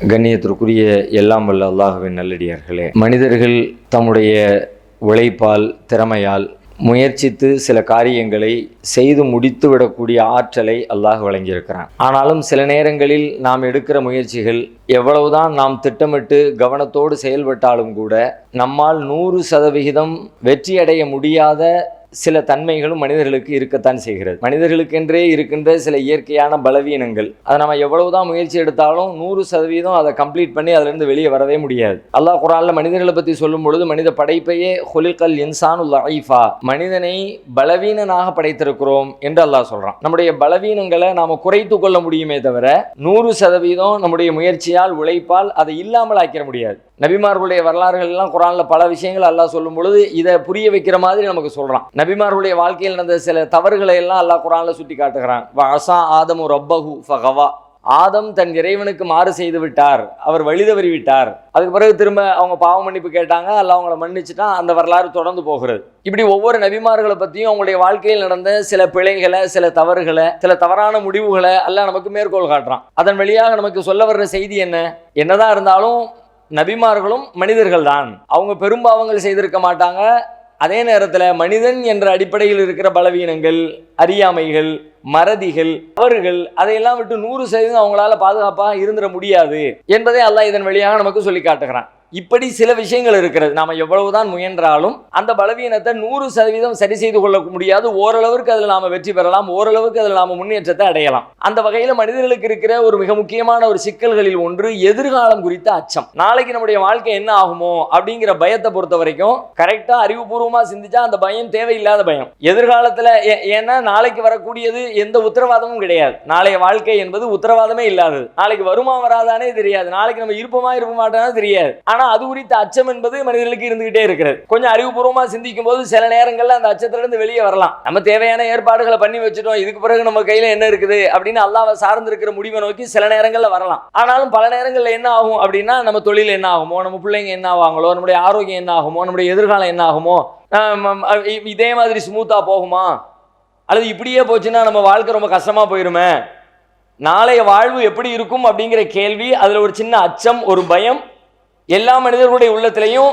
கண்ணியத்திற்குரிய எல்லாம் வல்ல அல்லாஹ்வின் நல்லடியார்களே, மனிதர்கள் தம்முடைய உழைப்பால் திறமையால் முயற்சித்து சில காரியங்களை செய்து முடித்து விடக்கூடிய ஆற்றலை அல்லாஹ் வழங்கியிருக்கிறான். ஆனாலும் சில நேரங்களில் நாம் எடுக்கிற முயற்சிகள் எவ்வளவுதான் நாம் திட்டமிட்டு கவனத்தோடு செயல்பட்டாலும் கூட நம்மால் 100% வெற்றி அடைய முடியாத சில தன்மைகளும் மனிதர்களுக்கு இருக்கத்தான் செய்கிறது. மனிதர்களுக்கென்றே இருக்கின்ற சில இயற்கையான பலவீனங்கள், அதை நம்ம எவ்வளவுதான் முயற்சி எடுத்தாலும் 100% அதை கம்ப்ளீட் பண்ணி அதிலிருந்து வெளியே வரவே முடியாது. அல்லாஹ் குர்ஆன்ல மனிதர்களை பற்றி சொல்லும் பொழுது, மனித படைப்பையே ஹுலிகல் இன்சானு லஈஃபா, மனிதனை பலவீனனாக படைத்திருக்கிறோம் என்று அல்லாஹ் சொல்றான். நம்முடைய பலவீனங்களை நாம குறைத்து கொள்ள முடியுமே தவிர 100% நம்முடைய முயற்சியால் உழைப்பால் அதை இல்லாமல் ஆக்கிட முடியாது. நபிமார்களுடைய வரலாறுகள் எல்லாம் குர்ஆன்ல பல விஷயங்கள் அல்லாஹ் சொல்லும் பொழுது இதை புரிய வைக்கிற மாதிரி நமக்கு சொல்றான். நபிமார்களுடைய வாழ்க்கையில் நடந்த சில தவறுகளை எல்லாம் அல்லாஹ் குர்ஆன்ல சுட்டி காட்டுகிறான். வஅஸா ஆதமு ரப்பஹு ஃபகவா, ஆதம் தன் இறைவனுக்கு மாறு செய்து விட்டார், அவர் வழி தவறி விட்டார். அதுக்கு பிறகு திரும்ப அவங்க பாவ மன்னிப்பு கேட்டாங்க, அல்லாஹ் அவங்கள மன்னிச்சுட்டான். அந்த வரலாறு தொடர்ந்து போகிறது. இப்படி ஒவ்வொரு நபிமார்களை பற்றியும் அவங்களுடைய வாழ்க்கையில் நடந்த சில பிழைகளை, சில தவறுகளை, சில தவறான முடிவுகளை அல்லாஹ் நமக்கு மேற்கோள் காட்டுறான். அதன் வழியாக நமக்கு சொல்ல வர்ற செய்தி என்ன? என்னதான் இருந்தாலும் நபிமார்களும் மனிதர்கள் தான். அவங்க பெரும்பாவங்கள் செய்திருக்க மாட்டாங்க. அதே நேரத்தில் மனிதன் என்ற அடிப்படையில் இருக்கிற பலவீனங்கள், அறியாமைகள், மறதிகள், தவறுகள், அதையெல்லாம் விட்டு 100% அவங்களால பாதுகாப்பாக இருந்துட முடியாது என்பதை அல்லாஹ் இதன் வழியாக நமக்கு சொல்லி காட்டுகிறான். இப்படி சில விஷயங்கள் இருக்கிறது. நாம எவ்வளவுதான் முயன்றாலும் அந்த பலவீனத்தை 100% சரி செய்து கொள்ள முடியாது. ஓரளவுக்கு அதில் நாம வெற்றி பெறலாம், ஓரளவுக்கு அதில் நாம முன்னேற்றத்தை அடையலாம். அந்த வகையில் மனிதர்களுக்கு இருக்கிற ஒரு மிக முக்கியமான ஒரு சிக்கல்களில் ஒன்று எதிர்காலம் குறித்த அச்சம். நாளைக்கு நம்முடைய வாழ்க்கை என்ன ஆகுமோ அப்படிங்கிற பயத்தை பொறுத்த வரைக்கும் கரெக்டா அறிவுபூர்வமா சிந்திச்சா அந்த பயம் தேவையில்லாத பயம். எதிர்காலத்துல ஏன்னா நாளைக்கு வரக்கூடியது எந்த உத்தரவாதமும் கிடையாது. நாளைய வாழ்க்கை என்பது உத்தரவாதமே இல்லாதது. நாளைக்கு வருமா வராதானே தெரியாது. நாளைக்கு நம்ம இருப்போமா இருக்க மாட்டானே தெரியாது. ஆனா அது குறித்த அச்சம் என்பது மனிதர்களுக்கு இருந்துகிட்டே இருக்கிறது. கொஞ்சம் அறிவுபூர்வமா சிந்திக்கும் போது சில நேரங்கள்ல அந்த அச்சத்திலிருந்து வெளியே வரலாம். நம்ம தேவையான ஏற்பாடுகளை பண்ணி வச்சுட்டோம், இதுக்கு பிறகு நம்ம கையில என்ன இருக்குது அப்படின்னு அல்லாஹ்வை சார்ந்து இருக்கிற முடிவை நோக்கி சில நேரங்கள்ல வரலாம். ஆனாலும் பல நேரங்கள்ல என்ன ஆகும் அப்படின்னா, நம்ம தொழில் என்ன ஆகுமோ, நம்ம பிள்ளைங்க என்ன ஆவாங்களோ, நம்முடைய ஆரோக்கியம் என்ன ஆகுமோ, நம்முடைய எதிர்காலம் என்ன ஆகுமோ, இதே மாதிரி ஸ்மூத்தா போகுமா, அல்லது இப்படியே போச்சுன்னா நம்ம வாழ்க்கை ரொம்ப கஷ்டமா போயிருமே, நாளைய வாழ்வு எப்படி இருக்கும் அப்படிங்கிற கேள்வி, அதுல ஒரு சின்ன அச்சம், ஒரு பயம் எல்லா மனிதர்களுடைய உள்ளத்திலையும்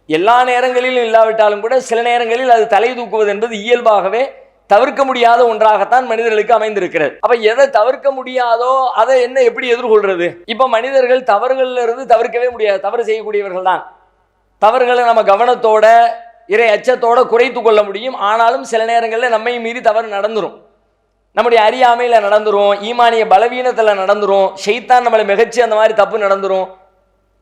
எல்லா நேரங்களிலும் இல்லாவிட்டாலும் கூட சில நேரங்களில் அது தலை தூக்குவது என்பது இயல்பாகவே தவிர்க்க முடியாத ஒன்றாகத்தான் மனிதர்களுக்கு அமைந்திருக்கிறது. அப்ப எதை தவிர்க்க முடியாதோ அதை என்ன எப்படி எதிர்கொள்றது? இப்ப மனிதர்கள் தவறுகள்ல இருந்து தவிர்க்கவே முடியாது. தவறு செய்யக்கூடியவர்கள் தான். தவறுகளை நம்ம கவனத்தோட இறை அச்சத்தோட குறைத்து கொள்ள முடியும். ஆனாலும் சில நேரங்களில் நம்மை மீறி தவறு நடந்துரும். நம்முடைய அறியாமையில நடந்துரும், ஈமானிய பலவீனத்துல நடந்துரும், ஷைத்தான் நம்மளை மிகச்சி அந்த மாதிரி தப்பு நடந்துரும்.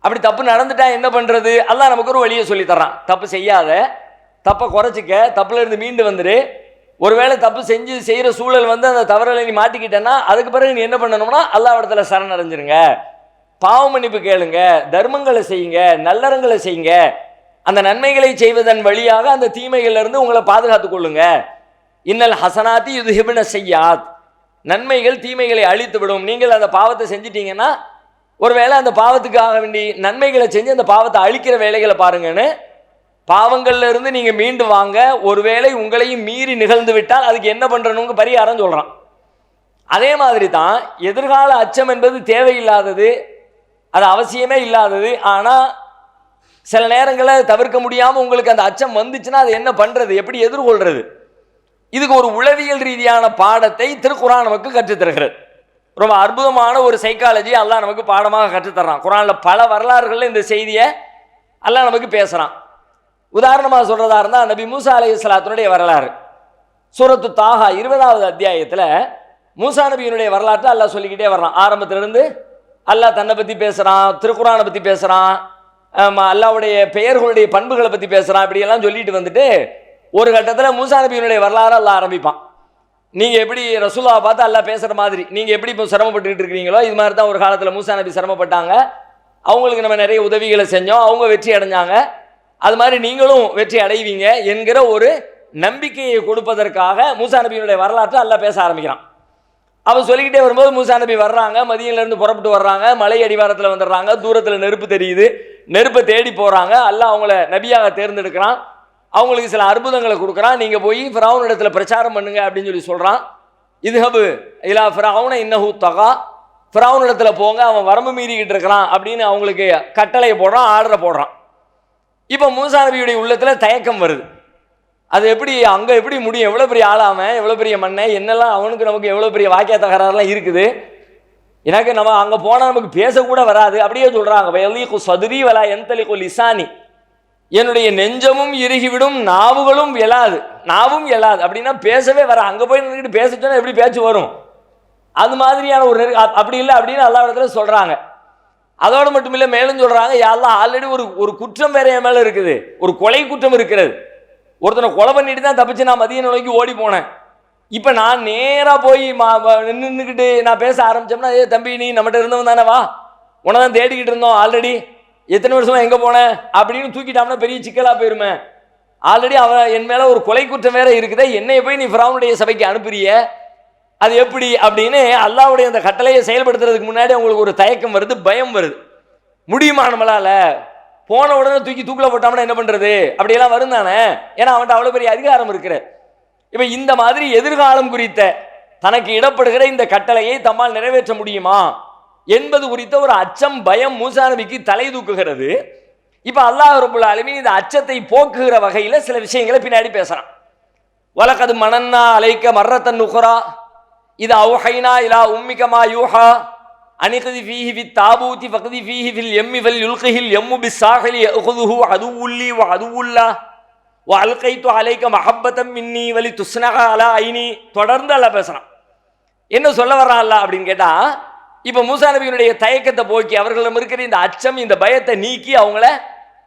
அப்படி தப்பு நடந்துட்டா என்ன பண்றது? அல்லாஹ் நமக்கு ஒரு வழியை சொல்லி தர்றான். தப்பு செய்யாத, தப்பை குறைச்சிக்க, தப்புல இருந்து மீண்டு வந்துரு. ஒருவேளை தப்பு செய்யற சூழல் அந்த தவறுகளை நீ மாட்டிக்கிட்டேன்னா அதுக்கு பிறகு நீ என்ன பண்ணணும்னா அல்லாஹ் இடத்துல சரணடைஞ்சிருங்க, பாவ மன்னிப்பு கேளுங்க, தர்மங்களை செய்யுங்க, நல்லறங்களை செய்யுங்க. அந்த நன்மைகளை செய்வதன் வழியாக அந்த தீமைகள்ல இருந்து உங்களை பாதுகாத்துக் கொள்ளுங்க. இன்னல் ஹசனாத்தி யுத்ஹிபுன ஸய்யாத், நன்மைகள் தீமைகளை அழித்து விடும். நீங்கள் அந்த பாவத்தை செஞ்சிட்டீங்கன்னா ஒருவேளை அந்த பாவத்துக்காக வேண்டி நன்மைகளை செஞ்சு அந்த பாவத்தை அழிக்கிற வேலைகளை பாருங்கன்னு, பாவங்கள்ல இருந்து நீங்க மீண்டு வாங்க. ஒருவேளை உங்களையும் மீறி நிகழ்ந்து விட்டால் அதுக்கு என்ன பண்றணுங்க பரிகாரம் சொல்றான். அதே மாதிரி தான் எதிர்கால அச்சம் என்பது தேவையில்லாதது, அது அவசியமே இல்லாதது. ஆனா சில நேரங்களில் தவிர்க்க முடியாம உங்களுக்கு அந்த அச்சம் வந்துச்சுன்னா அது என்ன பண்றது, எப்படி எதிர்கொள்றது? இதுக்கு ஒரு உளவியல் ரீதியான பாடத்தை திருக்குர்ஆன் நமக்கு கற்றுத்தருகிறது. ரொம்ப அற்புதமான ஒரு சைக்காலஜி அல்லாஹ் நமக்கு பாடமாக கற்றுத்தர்றான். குர்ஆன்ல பல வரலாறுகளில் இந்த செய்தியை அல்லாஹ் நமக்கு பேசுறான். உதாரணமாக சொல்றதா இருந்தா நபி மூசா அலைஹிஸ்ஸலாத்துடைய வரலாறு சூரத்து தாஹா 20வது அத்தியாயத்தில் மூசா நபியினுடைய வரலாற்றை அல்லாஹ் சொல்லிக்கிட்டே வர்றான். ஆரம்பத்திலிருந்து அல்லாஹ் தன்னை பற்றி பேசுகிறான், திருக்குர்ஆனை பற்றி பேசுகிறான், அல்லாஹ்வுடைய பெயர்களுடைய பண்புகளை பற்றி பேசுகிறான். இப்படியெல்லாம் சொல்லிட்டு வந்துட்டு ஒரு கட்டத்தில் மூசா நபியினுடைய வரலாறு அல்லாஹ் ஆரம்பிப்பான். நீங்கள் எப்படி ரசூலுல்லாஹ் பார்த்து அல்லாஹ் பேசுகிற மாதிரி நீங்கள் எப்படி இப்போ சிரமப்பட்டுக்கிட்டு இருக்கிறீங்களோ இது மாதிரி தான் ஒரு காலத்தில் மூசா நபி சிரமப்பட்டாங்க. அவங்களுக்கு நம்ம நிறைய உதவிகளை செஞ்சோம், அவங்க வெற்றி அடைஞ்சாங்க, அது மாதிரி நீங்களும் வெற்றி அடைவீங்க என்கிற ஒரு நம்பிக்கையை கொடுப்பதற்காக மூசா நபியினுடைய வரலாற்றை அல்லாஹ் பேச ஆரம்பிக்கிறான். அவன் சொல்லிக்கிட்டே வரும்போது மூசா நபி வர்றாங்க, மதியிலிருந்து புறப்பட்டு வர்றாங்க, மலை அடிவாரத்தில் வந்துடுறாங்க, தூரத்தில் நெருப்பு தெரியுது, நெருப்பை தேடி போகிறாங்க. அல்லாஹ் அவங்கள நபியாக தேர்ந்தெடுக்கிறான், அவங்களுக்கு சில அற்புதங்களை கொடுக்குறான். நீங்கள் போய் ஃபிரௌன் இடத்துல பிரச்சாரம் பண்ணுங்க அப்படின்னு சொல்லி சொல்கிறான். இதுஹபு இலா ஃபிரௌன இன்னஹு தகா, ஃபிரௌன் இடத்துல போங்க, அவன் வரம்பு மீறிக்கிட்டு இருக்கிறான் அப்படின்னு அவங்களுக்கு கட்டளையை போடுறான், ஆர்டரை போடுறான். இப்போ மூசா நபியுடைய உள்ளத்துல தயக்கம் வருது. அது எப்படி அங்கே எப்படி முடியும்? எவ்வளோ பெரிய ஆளாம, எவ்வளோ பெரிய மண்ணை, என்னெல்லாம் அவனுக்கு நமக்கு எவ்வளோ பெரிய வாக்கிய தகராறுலாம் இருக்குது. எனக்கு நம்ம அங்கே போனால் நமக்கு பேசக்கூட வராது. அப்படியே சொல்கிறாங்க, சதுரி வலா எந்தலிகு லிசானி, என்னுடைய நெஞ்சமும் இறுகிவிடும், நாவுகளும் எழாது, நாவும் எழாது. அப்படின்னா பேசவே வர, அங்கே போய் நின்றுட்டு பேசிட்டோன்னா எப்படி பேச்சு வரும்? அது மாதிரியான ஒரு அப்படி இல்லை அப்படின்னு எல்லா இடத்துல சொல்கிறாங்க. அதோடு மட்டும் இல்லை, மேலும் சொல்கிறாங்க, யாரெல்லாம் ஆல்ரெடி ஒரு குற்றம் வேற என் மேலே இருக்குது, ஒரு கொலை குற்றம் இருக்கிறது. ஒருத்தனை கொலை பண்ணிட்டு தான் தப்பிச்சு நான் மதிய நோக்கி ஓடி போனேன். இப்போ நான் நேராக போய் நின்றுக்கிட்டு நான் பேச ஆரம்பித்தோம்னா, தம்பி நீ நம்மகிட்ட இருந்தவன் தானே, வா, உன்னை தான் தேடிக்கிட்டு இருந்தோம், ஆல்ரெடி எத்தனை வருஷமா எங்கே போனேன் அப்படின்னு தூக்கிட்டாம்னா பெரிய சிக்கலாக போயிருமே. ஆல்ரெடி அவன் என் மேலே ஒரு கொலை குற்றம் வேற இருக்குதே, என்னைய போய் நீ ஃபிரௌனுடைய சபைக்கு அனுப்புறிய, அது எப்படி அப்படின்னு அல்லாஹ்வுடைய அந்த கட்டளையை செயல்படுத்துறதுக்கு முன்னாடி அவங்களுக்கு ஒரு தயக்கம் வருது, பயம் வருது. முடியுமா நம்மளால? போன உடனே தூக்கி தூக்கில் போட்டாமனா என்ன பண்ணுறது? அப்படியெல்லாம் வரும் தானே, ஏன்னா அவன்கிட்ட அவ்வளோ பெரிய அதிகாரம் இருக்கிற. இப்போ இந்த மாதிரி எதிர்காலம் குறித்த தனக்கு இடப்படுகிற இந்த கட்டளையை தம்மால் நிறைவேற்ற முடியுமா என்பது குறித்த ஒரு அச்சம், பயம் மூசா நபிக்கு தலை தூக்குகிறது. இப்போ அல்லாஹ் ரப்பல் ஆலமீன் இந்த அச்சத்தை போக்குகிற வகையில் சில விஷயங்களை பின்னாடி பேசுகிறான். வலகது மனன்னா அலைக்க மர்ரத்தன் உக்ரா இது அவுஹைனா இலா உம்மிகமா யூஹா அனிகதி ஃபீஹி ஃபித் தாபூதி ஃபக்தி ஃபீஹி ஃபில் யம்மி ஃபல் யுல்கிஹில் யம்மு பிஸ்ஸாஹிலி யஅகுதுஹு அதுவுல்லி வ அதுவுல்லா வ அல்கைது அலைக்க மஹப்பத்தம் மின்னி வலி துஸ்னஹ அலா ஐனி. தொடர்ந்து அல்லாஹ் பேசுறான். என்ன சொல்ல வர்றான் அல்லாஹ் அப்படின்னு கேட்டா, இப்போ மூசா நபியினுடைய தயக்கத்தை போக்கி அவர்களிடம் இருக்கிற இந்த அச்சம், இந்த பயத்தை நீக்கி அவங்கள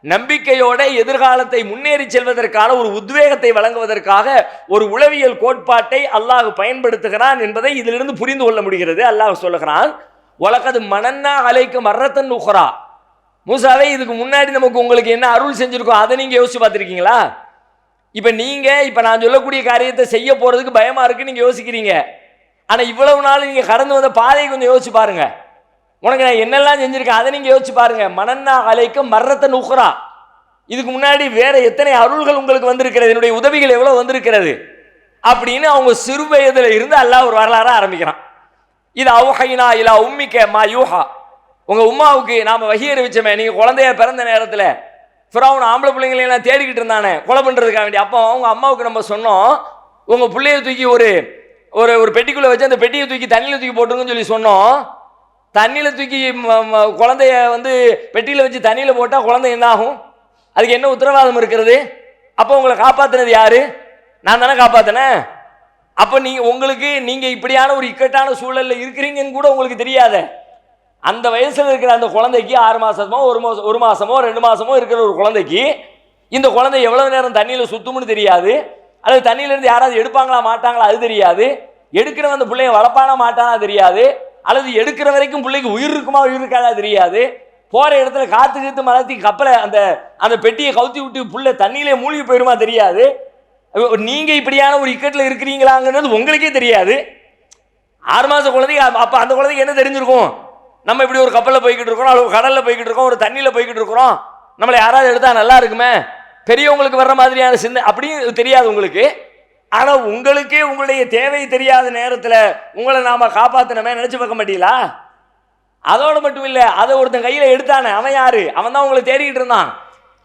நம்பிக்கையோட எதிர்காலத்தை முன்னேறி செல்வதற்கான ஒரு உத்வேகத்தை வழங்குவதற்காக ஒரு உளவியல் கோட்பாட்டை அல்லாஹ் பயன்படுத்துகிறான் என்பதை இதிலிருந்து புரிந்து கொள்ள முடிகிறது. அல்லாஹ் சொல்லுகிறான், வலகது மனன்னா அலைக்க மர்ரத்தன் உக்ரா. மூசாவே, இதுக்கு முன்னாடி நமக்கு உங்களுக்கு என்ன அருள் செஞ்சிருக்கோம் அதை நீங்க யோசிச்சு பார்த்துருக்கீங்களா? இப்ப நான் சொல்லக்கூடிய காரியத்தை செய்ய போறதுக்கு பயமா இருக்கு நீங்க யோசிக்கிறீங்க. ஆனா இவ்வளவு நாள் நீங்க கடந்து வந்த பாதையை கொஞ்சம் யோசிச்சு பாருங்க. உனக்கு நான் என்னெல்லாம் செஞ்சிருக்கேன் அதை நீங்க யோசிச்சு பாருங்க. மனன்னா அலைக்க மர்ரத்தன் உக்ரா, இதுக்கு முன்னாடி வேற எத்தனை அருள்கள் உங்களுக்கு வந்திருக்கிறது, என்னுடைய உதவிகள் எவ்வளவு வந்திருக்கிறது அப்படின்னு அவங்க சிறு வயதுல இருந்து அல்லாஹ் ஒரு வரலாறு ஆரம்பிக்கிறான். இது அவுஹைனா இலா உம்மிக மா யூஹா, உங்க உம்மாவுக்கு நாம வஹி அறிவிச்சோமே, நீங்க குழந்தைய பிறந்த நேரத்தில் ஃபிரௌன் ஆம்பளை பிள்ளைங்களெல்லாம் தேடிக்கிட்டு இருந்தானே கொலை பண்றதுக்காக வேண்டி, அப்போ அவங்க அம்மாவுக்கு நம்ம சொன்னோம், உங்க பிள்ளைய தூக்கி ஒரு ஒரு பெட்டிக்குள்ள வச்சு அந்த பெட்டியை தூக்கி தண்ணியில் தூக்கி போட்டுருங்கன்னு சொல்லி சொன்னோம். தண்ணியில் தூக்கி குழந்தைய பெட்டியில் வச்சு தண்ணியில் போட்டால் குழந்தை என்ன ஆகும்? அதுக்கு என்ன உத்தரவாதம் இருக்கிறது? அப்போ உங்களை காப்பாற்றினது யாரு? நான் தானே காப்பாற்றினேன். அப்போ நீங்க இப்படியான ஒரு இக்கட்டான சூழல்ல இருக்கிறீங்கன்னு கூட உங்களுக்கு தெரியாத அந்த வயசுல இருக்கிற அந்த குழந்தைக்கு 6 மாசமோ 1 மாசமோ 2 மாசமோ இருக்கிற ஒரு குழந்தைக்கு இந்த குழந்தை எவ்வளவு நேரம் தண்ணியில் சுத்தும்னு தெரியாது, அல்லது தண்ணியிலிருந்து யாராவது எடுப்பாங்களா மாட்டாங்களா அது தெரியாது, எடுக்கிறவன் அந்த பிள்ளைய வளர்ப்பானா மாட்டானா தெரியாது, அல்லது எடுக்கிற வரைக்கும் பிள்ளைக்கு உயிர் இருக்குமா உயிர் இருக்காதா தெரியாது, போற இடத்துல காத்து மலர்த்தி கப்பலை அந்த பெட்டியை கவுத்தி விட்டு புள்ள தண்ணியிலே மூழ்கி போயிருமா தெரியாது. நீங்க இப்படியான ஒரு இக்கட்டில் இருக்கிறீங்களாங்கிறது உங்களுக்கே தெரியாது. 6 மாச குழந்தைக்கு அப்ப அந்த குழந்தைக்கு என்ன தெரிஞ்சிருக்கும்? நம்ம இப்படி ஒரு கப்பலில் போய்கிட்டு இருக்கிறோம், அல்லது கடல்ல போய்கிட்டு இருக்கோம், ஒரு தண்ணியில போய்கிட்டு இருக்கிறோம், நம்மளை யாராவது எடுத்தா நல்லா இருக்குமே, பெரியவங்களுக்கு வர்ற மாதிரியான சின்ன அப்படியும் தெரியாது உங்களுக்கு. ஆனா உங்களுக்கே உங்களுடைய தேவை தெரியாத நேரத்தில் உங்களை நாம காப்பாத்தினமே நினைச்சு பார்க்க மாட்டீங்களா? அதோட மட்டும் இல்லை, அதை ஒருத்தன் கையில எடுத்தானே அவன் யாரு? அவன் தான் உங்களை தேடிக்கிட்டு இருந்தான்,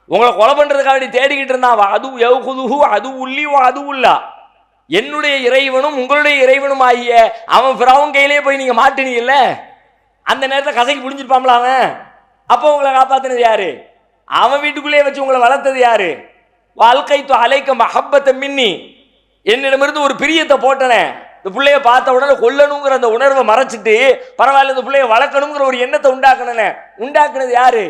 உங்களை கொலை பண்றதுக்காக வேண்டி தேடிக்கிட்டு இருந்தான். அது உள்ளி அது உள்ளா, என்னுடைய இறைவனும் உங்களுடைய இறைவனும் ஆகிய அவன் ஃபிரௌன் கையிலே போய் நீங்க மாட்டினீங்கல்ல, அந்த நேரத்தில் கசைக்கு புடிஞ்சிருப்பாங்களா அவன்? அப்போ உங்களை காப்பாத்தினது யாரு? அவன் வீட்டுக்குள்ளேயே வச்சு உங்களை வளர்த்தது யாரு? வாழ்க்கைத்து அலைக்க மஹப்பத்தை மின்னி, என்னிடமிருந்து ஒரு பிரியத்தை போட்டனே, இந்த பிள்ளைய பார்த்த உடனே கொல்லணுங்கிற அந்த உணர்வை மறைச்சிட்டு பரவாயில்ல இந்த பிள்ளைய வளர்க்கணுங்கிற ஒரு எண்ணத்தை உண்டாக்குனது யாரு?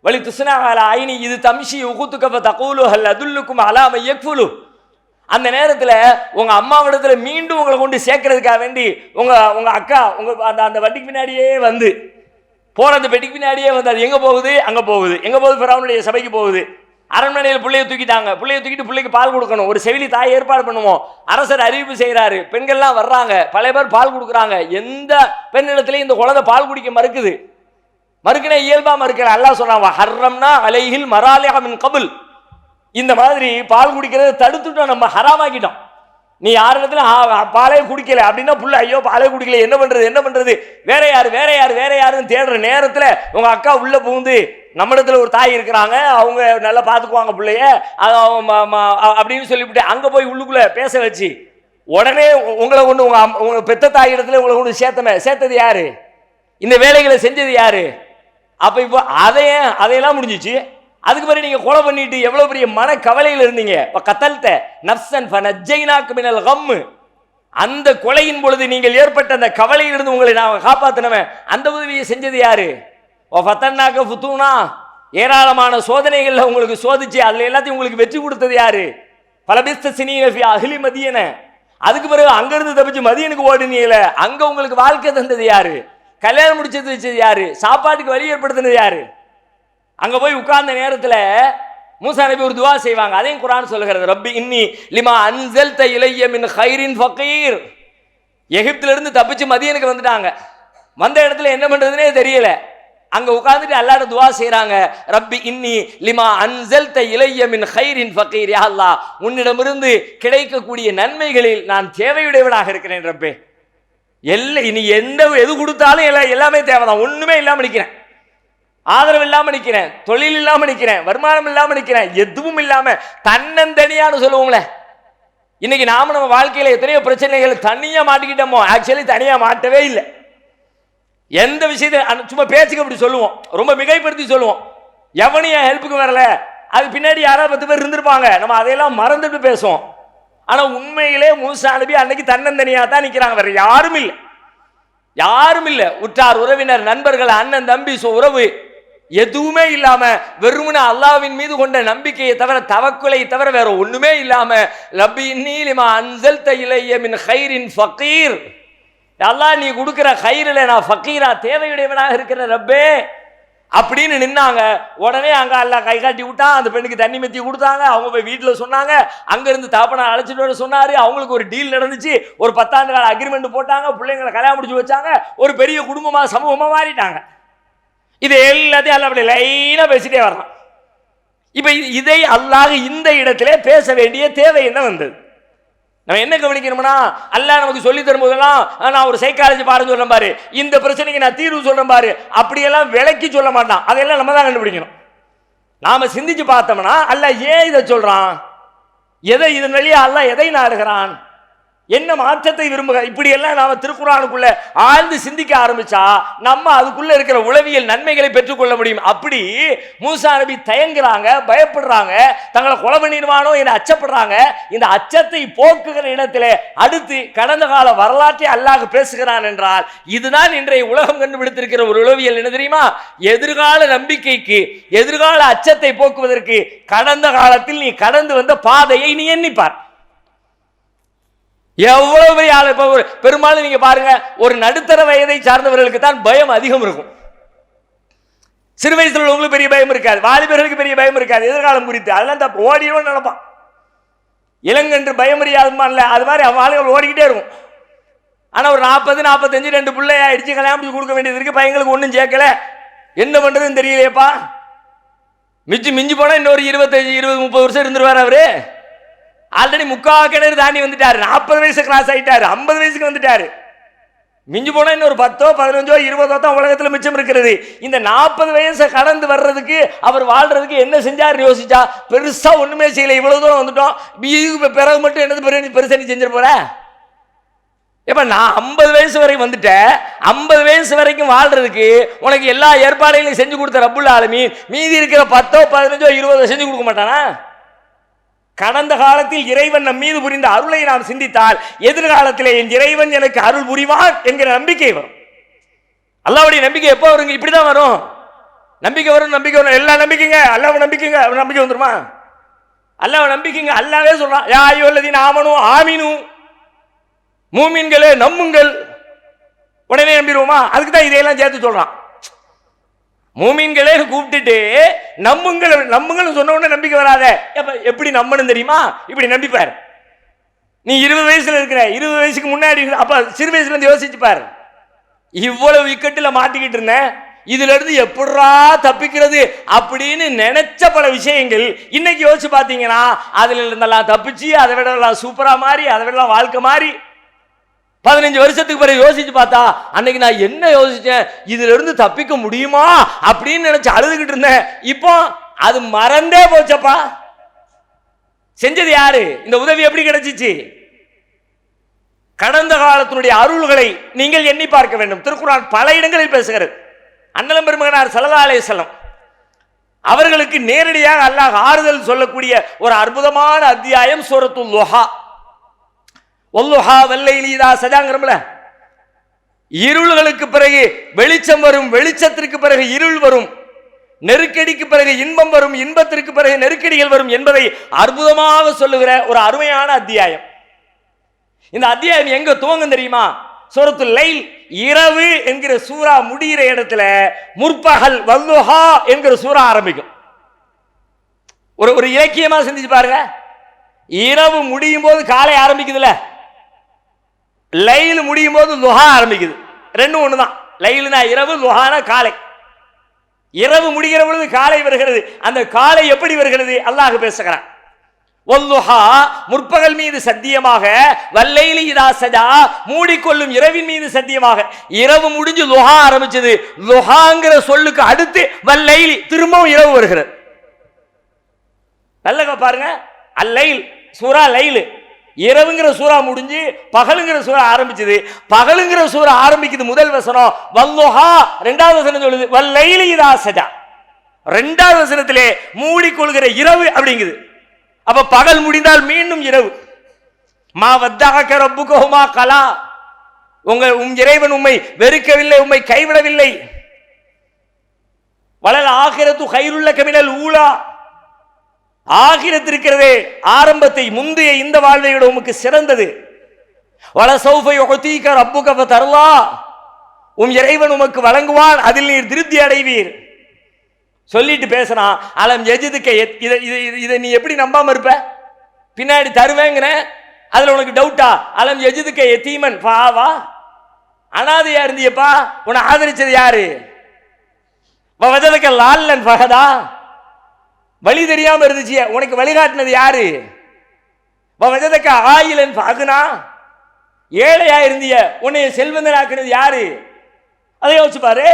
வலி துஸ்னாஹால ஐனி இது தம்ஷி உகுத்துக்கஃப தகூலு ஹல் அதுல்லுக்கும் அலாம யக்ஃபுலு. அந்த நேரத்தில் உங்க அம்மாவிடத்துல மீண்டும் உங்களை கொண்டு சேர்க்கறதுக்காக வேண்டி உங்க அக்கா அந்த வண்டிக்கு பின்னாடியே வந்து போற அந்த பெட்டிக்கு பின்னாடியே வந்து அது எங்க போகுது? அங்க போகுது. எங்க போகுது? ஃபிரௌனுடைய சபைக்கு போகுது. அரண்மனையில் பிள்ளைய தூக்கிட்டாங்க. பிள்ளைய தூக்கிட்டு பிள்ளைக்கு பால் கொடுக்கணும், ஒரு செவிலி தாய் ஏற்பாடு பண்ணுவோம். அரசர் அறிவிப்பு செய்கிறாரு, பெண்கள்லாம் வர்றாங்க, பல பேர் பால் கொடுக்குறாங்க. எந்த பெண்ணிடத்திலையும் இந்த குழந்தை பால் குடிக்க மறுக்குனே இயல்பா மறுக்கிற. அல்லாஹ் சொன்னாங்க ஹர்ரம்னா அலைஹில் மராலிஹ மின் கபுல், இந்த மாதிரி பால் குடிக்கிறத தடுத்துட்டோம், நம்ம ஹராமாக்கிட்டோம். நீ யாரிடத்துல பாலே குடிக்கல அப்படின்னா புள்ள ஐயோ பாலே குடிக்கல, என்ன பண்றது, வேற யாருன்னு தேடுற நேரத்துல உங்க அக்கா உள்ள புகுந்து நம்மிடத்துல ஒரு தாய் இருக்கிறாங்க, அவங்க நல்லா பாத்துக்குவாங்க பிள்ளைய அப்படின்னு சொல்லிவிட்டு அங்க போய் உள்ளுக்குள்ள பேச வச்சு உடனே உங்களை கொண்டு உங்க பெத்த தாய் இடத்துல உங்களை கொண்டு சேர்த்தது யாரு? இந்த வேலைகளை செஞ்சது யாரு? அப்ப இப்போ அதையெல்லாம் முடிஞ்சிச்சு. அதுக்கு பிறகு நீங்க கொலை பண்ணிட்டு எவ்வளவு பெரிய மன கவலையில் இருந்தீங்க. கத்தல்த நஃப்ஸன் ஃபனஜ்ஜைனாக மினல் கம், அந்த கொலையின் பொழுது நீங்கள் ஏற்பட்ட அந்த கவலையிலிருந்து உங்களை நான் காப்பாத்தினவன், அந்த உதவியை செஞ்சது யாரு? ஃபத்தன்னாக ஃபுத்தூனா, ஏராளமான சோதனைகள்ல உங்களுக்கு சோதிச்சு அதுல எல்லாத்தையும் உங்களுக்கு வெற்றி கொடுத்தது யாரு? பலபிஸ்த சினீன ஃபி அஹ்லி மதியன, அதுக்கு பிறகு அங்கிருந்து தப்பிச்சு மதியனுக்கு ஓடுனீங்கள, அங்க உங்களுக்கு வாழ்க்கை தந்தது யாரு? கல்யாணம் முடிச்சது வச்சது யாரு? சாப்பாட்டுக்கு வழி ஏற்படுத்தினது யாரு? அங்க போய் உட்கார்ந்த நேரத்துல மூசா நபி ஒரு துவா செய்வாங்க, அதையும் குர்ஆன் சொல்லுகிறது. ரப்பி இன்னி லிமா அன்ஸல்த இலைய மின் கைரின் ஃபகீர். எகிப்தில இருந்து தப்பிச்சு மதியனுக்கு வந்துட்டாங்க. வந்த இடத்துல என்ன பண்றதுனே தெரியல. அங்க உட்கார்ந்துட்டு அல்லாஹ்ட்ட துவா செய்றாங்க, ரப்பி இன்னி லிமா அன்ஸல்த இலைய மின் கைரின் ஃபகீர். யா அல்லாஹ், உன்னிடமிருந்து கிடைக்கக்கூடிய நன்மைகளில் நான் தேவையுடையவனாக இருக்கிறேன் ரப்பே. இனி எது கொடுத்தாலும் எல்லாமே தேவைதான், ஒண்ணுமே இல்லாம நிக்கிறேன், ஆதரவு இல்லாம நிக்கிறேன், தொழில் இல்லாம நிக்கிறேன், வருமானம் இல்லாம நிக்கிறேன், எதுவும் இல்லாம தன்னந்தனியான்னு சொல்லுவோங்களே. இன்னைக்கு நம்ம வாழ்க்கையில எத்தனையோ பிரச்சனைகள் தனியா மாட்டிக்கிட்டோமோ, ஆக்சுவலி தனியா மாட்டவே இல்லை. எந்த விஷயத்தை சும்மா பேச்சுக்கு அப்படி சொல்லுவோம், ரொம்ப மிகைப்படுத்தி சொல்லுவோம், எவனையும் ஹெல்ப்புக்கு வரல, அது பின்னாடி யாராவது 10 பேர் இருந்திருப்பாங்க, நம்ம அதையெல்லாம் மறந்துட்டு பேசுவோம். ஆனா உண்மையிலே மூசா நபி அன்னைக்கு தன்னந்தனியா தான் நிக்கிறாங்க, வேற யாரும் இல்லை. உற்றார் உறவினர் நண்பர்கள் அண்ணன் தம்பி உறவு எதுவுமே இல்லாம வெறுமனே அல்லாஹ்வின் மீது கொண்ட நம்பிக்கையை தவிர தவக்குலை தவிர வேற ஒண்ணுமே இல்லாம ரப்பி இன்னி லிமா அன்ஸல்த இலைய மின் கைரின் ஃபகீர். அல்லாஹ் நீ கொடுக்கிற கைரில நான் ஃபகீரா தேவையுடையவனாக இருக்கிற ரப்பே அப்படின்னு நின்னாங்க. உடனே அங்க அல்லாஹ் கை காட்டி விட்டான், அந்த பெண்ணுக்கு தண்ணி மெத்தி கொடுத்தாங்க. அவங்க போய் வீட்டுல சொன்னாங்க, அங்க இருந்து தாப்பனா அழைச்சிட்டு வர சொன்னாரு. அவங்களுக்கு ஒரு டீல் நடந்துச்சு, ஒரு 10 ஆண்டு கால அக்ரிமெண்ட் போட்டாங்க, பிள்ளைங்களை கல்யாணம் முடிச்சு வச்சாங்க, ஒரு பெரிய குடும்பமா சமூகமா மாறிட்டாங்க. இது எல்லாத்தையும் அல்லாஹ் அப்படி லைனா பேசிட்டே வர்றான். இப்ப இதை அல்லாஹ் இந்த இடத்திலே பேச வேண்டிய தேவை என்ன வந்தது? நம்ம என்ன கவனிக்கணும்னா, அல்லாஹ் நமக்கு சொல்லி தரும் போதெல்லாம் நான் ஒரு சைக்காலஜி பாருன்னு சொல்றேன் பாரு, இந்த பிரச்சனைக்கு நான் தீர்வு சொல்றேன் பாரு, அப்படியெல்லாம் விளக்கி சொல்ல மாட்டான். அதெல்லாம் நம்ம தான் கண்டுபிடிக்கணும். நாம சிந்திச்சு பார்த்தோம்னா அல்லாஹ் ஏன் இதை சொல்றான், இதன் வழியா அல்லாஹ் எதை நாடுகிறான், என்ன மாற்றத்தை விரும்புகிற, இப்படி எல்லாம் நாம திருக்குர்ஆனுக்குள்ள ஆழ்ந்து சிந்திக்க ஆரம்பிச்சா நம்ம அதுக்குள்ள இருக்கிற உளவியல் நன்மைகளை பெற்றுக்கொள்ள முடியும். அப்படி மூசா நபி தயங்குறாங்க, பயப்படுறாங்க, தங்களை கொலை பண்ணிடுவானோ என்று அச்சப்படுறாங்க. இந்த அச்சத்தை போக்குகிற இடத்திலே அடுத்து கடந்த கால வரலாற்றை அல்லாஹ் பேசுகிறான் என்றால், இதுதான் இன்றைய உலகம் கண்டுபிடித்திருக்கிற ஒரு உளவியல். என்ன தெரியுமா? எதிர்கால நம்பிக்கைக்கு, எதிர்கால அச்சத்தை போக்குவதற்கு கடந்த காலத்தில் நீ கடந்து வந்த பாதையை நீ எண்ணிப்பார். எவ்வளவு பெரிய ஆள். இப்ப பெரும்பாலும் நீங்க பாருங்க, ஒரு நடுத்தர வயதை சார்ந்தவர்களுக்கு தான் பயம் அதிகம் இருக்கும். சிறு வயசுல உள்ளவங்களுக்கு பெரிய பயம் இருக்காது, வாலிபர்களுக்கு பெரிய பயம் இருக்காது எதிர்காலம் குறித்து. அதெல்லாம் ஓடிடுவோம் நினைப்பான். இளங்கன்று பயம் அறியாதுமா இல்ல, அது மாதிரி அவன் ஓடிக்கிட்டே இருக்கும். ஆனா ஒரு 40, 45, 2 பிள்ளை ஆயிடுச்சு, கல்யாணம் கொடுக்க வேண்டியது இருக்கு, பையங்களுக்கு ஒன்றும் சேர்க்கல, என்ன பண்றதுன்னு தெரியலையப்பா. மிஞ்சி போனா இன்னொரு 25, 20, 30 வருஷம் இருந்துருவார் அவரு. ஆல்ரெடி 3/4 கிணறு தாண்டி வந்துட்டாரு, 40 வயசு கிராஸ் ஆயிட்டாரு, 50 வயசுக்கு வந்துட்டாரு. மிஞ்சி போனா இன்னொரு 10, 15, 20 தான் உலகத்துல மிச்சம் இருக்கிறது. இந்த 40 வயசை கடந்து வர்றதுக்கு அவர் வாழ்றதுக்கு என்ன செஞ்சாரு யோசிச்சா, பெருசா ஒண்ணுமே செய்யல. இவ்வளவு தூரம் வந்துட்டோம், பிறகு மட்டும் என்னது பெருசா நீ செஞ்சிட போற? இப்ப நான் 50 வயசு வரைக்கும் வந்துட்டேன், 50 வயசு வரைக்கும் வாழ்றதுக்கு உனக்கு எல்லா ஏற்பாடுகளையும் செஞ்சு கொடுத்த ரப்புல் ஆலமீன் மீதி இருக்கிற 10, 15, 20 செஞ்சு கொடுக்க மாட்டானா? கடந்த காலத்தில் இறைவன் நம் மீது புரிந்த அருளை நாம் சிந்தித்தால் எதிர்காலத்திலே என் இறைவன் எனக்கு அருள் புரிவான் என்கிற நம்பிக்கை வரும். அல்லாஹ்வுடைய நம்பிக்கை எப்போ வருங்க? இப்படிதான் வரும். நம்பிக்கை வரும், எல்லா நம்பிக்கைங்க, அல்லாஹ்வை நம்பிக்கைங்க, நம்பிக்கை வந்துருமா? அல்லாஹ்வை நம்பிக்கைங்க. அல்லாஹ்வே சொல்றான், யா அய்யுஹல்லதீன ஆமனூ ஆமீனூ, மூமின்களே நம்புங்கள். உடனே நம்பிடுவோமா? அதுக்கு தான் இதையெல்லாம் சேர்த்து சொல்றான். மூமின்களே கூப்பிட்டுட்டு நம்புங்கள் சொன்ன உடனே நம்பிக்கை வராத. எப்படி நம்பணும் தெரியுமா? இப்படி நம்பிப்பார். நீ 20 வயசுல இருக்கிற, 20 வயசுக்கு முன்னாடி அப்ப சிறு வயசுல இருந்து யோசிச்சு பாரு. இவ்வளவு இக்கட்டுல மாட்டிக்கிட்டு இருந்தேன், இதுல இருந்து எப்படா தப்பிக்கிறது அப்படின்னு நினைச்ச பல விஷயங்கள் இன்னைக்கு யோசிச்சு பார்த்தீங்கன்னா அதுல இருந்தெல்லாம் தப்பிச்சு அதை விட எல்லாம் சூப்பரா மாறி அதை விட வாழ்க்கை மாறி 15 வருஷத்துக்கு பிறகு யோசிச்சு பார்த்தா அன்னைக்கு நான் என்ன யோசிச்சேன், இதுல இருந்து தப்பிக்க முடியுமா அப்படின்னு நினைச்சு அழுதுகிட்டு இருந்தேன். இப்போ அது மறந்தே போச்சப்பா. செஞ்சது யாரு? இந்த உதவி எப்படி கிடைச்சிச்சு? கடந்த காலத்தினுடைய அருள்களை நீங்கள் எண்ணி பார்க்க வேண்டும். திருக்குர்ஆன் பல இடங்களில் பேசுகிறது. அண்ணலம் பெருமகனார் ஸல்லல்லாஹு அலைஹி வஸல்லம் அவர்களுக்கு நேரடியாக அல்லாஹ் ஆறுதல் சொல்லக்கூடிய ஒரு அற்புதமான அத்தியாயம் சூரத்துல் லுஹா. வல்லுஹா வல்லைலி இதா சஜாங்கறம்ல, இருள்களுக்கு பிறகு வெளிச்சம் வரும், வெளிச்சத்திற்கு பிறகு இருள் வரும், நெருக்கடிக்கு பிறகு இன்பம் வரும், இன்பத்திற்கு பிறகு நெருக்கடிகள் வரும் என்பதை அற்புதமாக சொல்லுகிற ஒரு அருமையான அத்தியாயம். இந்த அத்தியாயம் எங்க துவங்கும் தெரியுமா? சூரத்துல் லைல், இரவு என்கிற சூரா முடிகிற இடத்துல முற்பகல் வல்லுஹா என்கிற சூரா ஆரம்பிக்கும். ஒரு இலக்கியமா சிந்திச்சு பாருங்க. இரவு முடியும் போது காலை ஆரம்பிக்குதுல, லைல் முடியும் போது லுஹா ஆரம்பிக்குது. ரெண்டும் ஒண்ணுதான். லைல்னா இரவு, லுஹானா காலை. இரவு முடிகிற பொழுது காலை வருகிறது. அந்த காலை எப்படி வருகிறது அல்லாஹ் பேசுகிறான். வல்லுஹா முற்பகல் மீது சத்தியமாக, வல்லைலி இதா சஜா மூடிக்கொள்ளும் இரவின் மீது சத்தியமாக. இரவு முடிஞ்சு லுஹா ஆரம்பிச்சது. லுஹாங்கிற சொல்லுக்கு அடுத்து வல்லைலி திரும்பவும் இரவு வருகிறது. நல்ல பாருங்க, அல்லைல் சூரா லைல், இரவுங்கிற சூரா முடிஞ்சு பகலுங்கிற சூரா ஆரம்பிச்சது. பகலுங்கிற சூரா ஆரம்பிக்குது முதல் வசனம், வல்லுஹா. இரண்டாவது வசனம் சொல்லுது வல்லைலி இதா சஜா. இரண்டாவது வசனத்திலே மூடிக்கொள்கிற இரவு அப்படிங்குது. அப்ப பகல் முடிந்தால் மீண்டும் இரவு. மா வத்தக ரப்புக ஹுமா கலா, உம் இறைவன் உம்மை வெறுக்கவில்லை, உம்மை கைவிடவில்லை. வலல் ஆகிரத்து கைருள்ள கமினல் ஊலா, ஆகிரத்து இருக்கிறதே ஆரம்பத்தை முந்தைய இந்த வாழ்வை விட உமக்கு சிறந்தது. வல சௌஃப யுஅதீக ரப்புக ஃபதர்லா, உம் இறைவன் உமக்கு வழங்குவான், அதில் நீர் திருப்தி அடைவீர். சொல்லிட்டு பேசுறான், அலம் எஜிதுக்க. இதை நீ எப்படி நம்பாம இருப்ப? பின்னாடி தருவேங்கிற அதுல உனக்கு டவுட்டா? அலம் எஜிதுக்க யதீமன் ஃபஆவா, அனாதையா இருந்தியப்பா, உன்னை ஆதரிச்சது யாரு? வஜதக்க லால்லன் ஃபஹதா, வழி தெரியாம இருந்துச்சு, உனக்கு வழிகாட்டினது யாரு? வஜதக்க ஆயிலன் ஃபஅக்னா, ஏழையா இருந்திய உன்னை செல்வந்தனாக்குனது யாரு? அதை யோசிச்சு பாரு.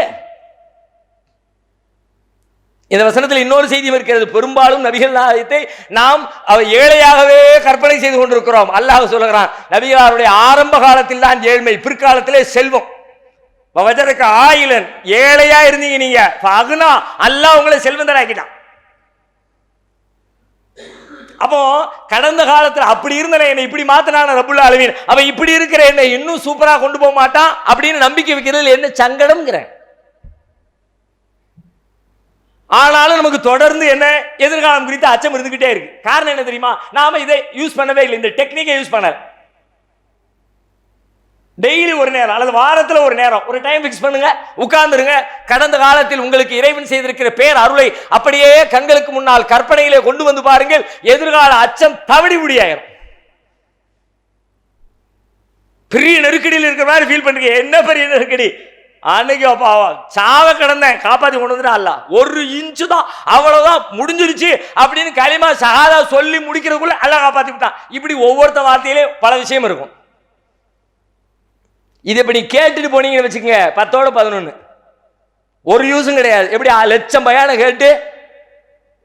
இந்த வசனத்தில் இன்னொரு செய்தியும் இருக்கிறது. பெரும்பாலும் நபிகள் நாயகத்தை நாம் ஏழையாகவே கற்பனை செய்து கொண்டிருக்கிறோம். அல்லாஹ் சொல்லுகிறான், நபிகளாருடைய ஆரம்ப காலத்தில் தான் ஏழ்மை, பிற்காலத்திலே செல்வம். வஜதக்க ஆயிலன், ஏழையா இருந்தீங்க நீங்க, ஃபஅக்னா, அல்லாஹ் உங்களை செல்வந்தராக்கிட்டான். அப்போ கடந்த காலத்தில் அப்படி இருந்த என்னை இப்படி மாத்தினான ரப்புல் ஆலமீன், அவன் இப்படி இருக்கிற என்னை இன்னும் சூப்பரா கொண்டு போக மாட்டான் அப்படின்னு நம்பிக்கை வைக்கிறதுல என்ன சங்கடம்ங்கிறேன். ஆனாலும் நமக்கு தொடர்ந்து என்ன எதிர்காலம் குறித்து அச்சம் இருந்துகிட்டே இருக்கு. காரணம் என்ன தெரியுமா? நாம இதை யூஸ் பண்ணவே இல்லை, இந்த டெக்னிக்கை யூஸ் பண்ணல. டெய்லி ஒரு நேரம் அல்லது வாரத்தில் ஒரு நேரம் ஒரு டைம் பிக்ஸ் பண்ணுங்க, உட்கார்ந்துருங்க. கடந்த காலத்தில் உங்களுக்கு இறைவன் செய்திருக்கிற பேர் அருளை அப்படியே கண்களுக்கு முன்னால் கற்பனையிலே கொண்டு வந்து பாருங்கள். எதிர்கால அச்சம் தவிடி முடியாயிரும். பெரிய நெருக்கடியில் இருக்கிற மாதிரி ஃபீல் பண்றீங்க. என்ன பெரிய நெருக்கடி? அன்னைக்கு சாவ கடந்தேன், காப்பாத்தி கொண்டு வந்துட்டா அல்ல. 1 இன்ச்சு தான், அவ்வளவுதான், முடிஞ்சிருச்சு அப்படின்னு களிமா ஷஹாதா சொல்லி முடிக்கிறதுக்குள்ள அல்லாஹ் காப்பாத்தி விட்டான். இப்படி ஒவ்வொருத்த வார்த்தையிலே பல விஷயம் இருக்கும். இது இப்படி கேட்டுட்டு போனீங்கன்னு வச்சுக்கோங்க, 10ஓட 11 ஒரு யூஸும் கிடையாது. எப்படி லட்சம் பயானம் கேட்டு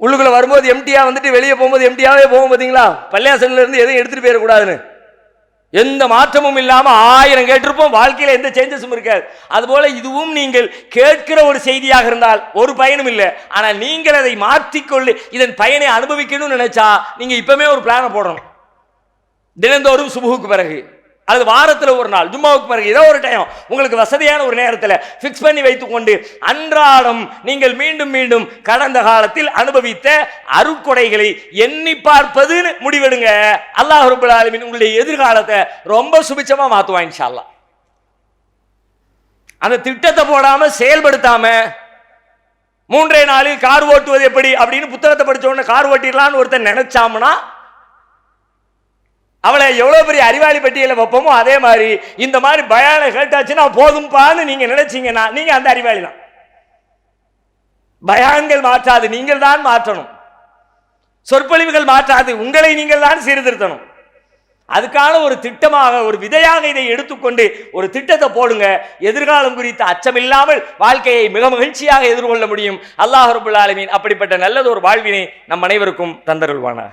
உள்ளுக்குள்ள வரும்போது எம்டியா வந்துட்டு வெளியே போகும்போது எம்டியாவே போகும் பார்த்தீங்களா? பள்ளியாசன்ல இருந்து எதையும் எடுத்துட்டு போயிடக்கூடாதுன்னு எந்த மாற்றமும் இல்லாம 1000 கேட்டிருப்போம், வாழ்க்கையில எந்த சேஞ்சஸும் இருக்காது. அதுபோல இதுவும் நீங்கள் கேட்கிற ஒரு செய்தியாக இருந்தால் ஒரு பயனும் இல்லை. ஆனா நீங்கள் அதை மாற்றிக்கொள்ளு இதன் பயனை அனுபவிக்கணும்னு நினைச்சா நீங்க இப்பவுமே ஒரு பிளானை போடணும். தினந்தோறும் சுபுகுக்கு பிறகு அல்லது வாரத்தில் ஒரு நாள் ஜும்மாவுக்கு பிறகு ஏதோ ஒரு டைம் உங்களுக்கு வசதியான ஒரு நேரத்தில் ஃபிக்ஸ் பண்ணி வைத்துக் கொண்டு அன்றாடம் நீங்கள் மீண்டும் மீண்டும் கடந்த காலத்தில் அனுபவித்த அருட்கொடைகளை எண்ணி பார்ப்பதுன்னு முடிவெடுங்க. அல்லாஹ் ரப்பல் ஆலமீன் உங்களுடைய எதிர்காலத்தை ரொம்ப சுபிச்சமா மாத்துவான் இன்ஷா அல்லாஹ். அந்த திட்டத்தை போடாம செயல்படுத்தாம 3 நாளில் கார் ஓட்டுவது எப்படி அப்படின்னு புத்தகத்தை படிச்ச உடனே கார் ஓட்டிடலான்னு ஒருத்தன் நினைச்சாம்னா அவளை எவ்வளவு பெரிய அறிவாளி பட்டியல வைப்போமோ அதே மாதிரி இந்த மாதிரி பயானை கேட்டாச்சுன்னா போதும்பான்னு நீங்க நினைச்சீங்கன்னா நீங்க அந்த அறிவாளி தான். பயான்கள் மாற்றாது, நீங்கள் தான் மாற்றணும். சொற்பொழிவுகள் மாற்றாது, உங்களை நீங்கள் தான் சீர்திருத்தணும். அதுக்கான ஒரு திட்டமாக, ஒரு விதையாக இதை எடுத்துக்கொண்டு ஒரு திட்டத்தை போடுங்க. எதிர்காலம் குறித்த அச்சமில்லாமல் வாழ்க்கையை மிக மகிழ்ச்சியாக எதிர்கொள்ள முடியும். அல்லாஹ் ரப்பல் ஆலமீன் அப்படிப்பட்ட நல்லது ஒரு வாழ்வினை நம் அனைவருக்கும் தந்தருள்வானாக.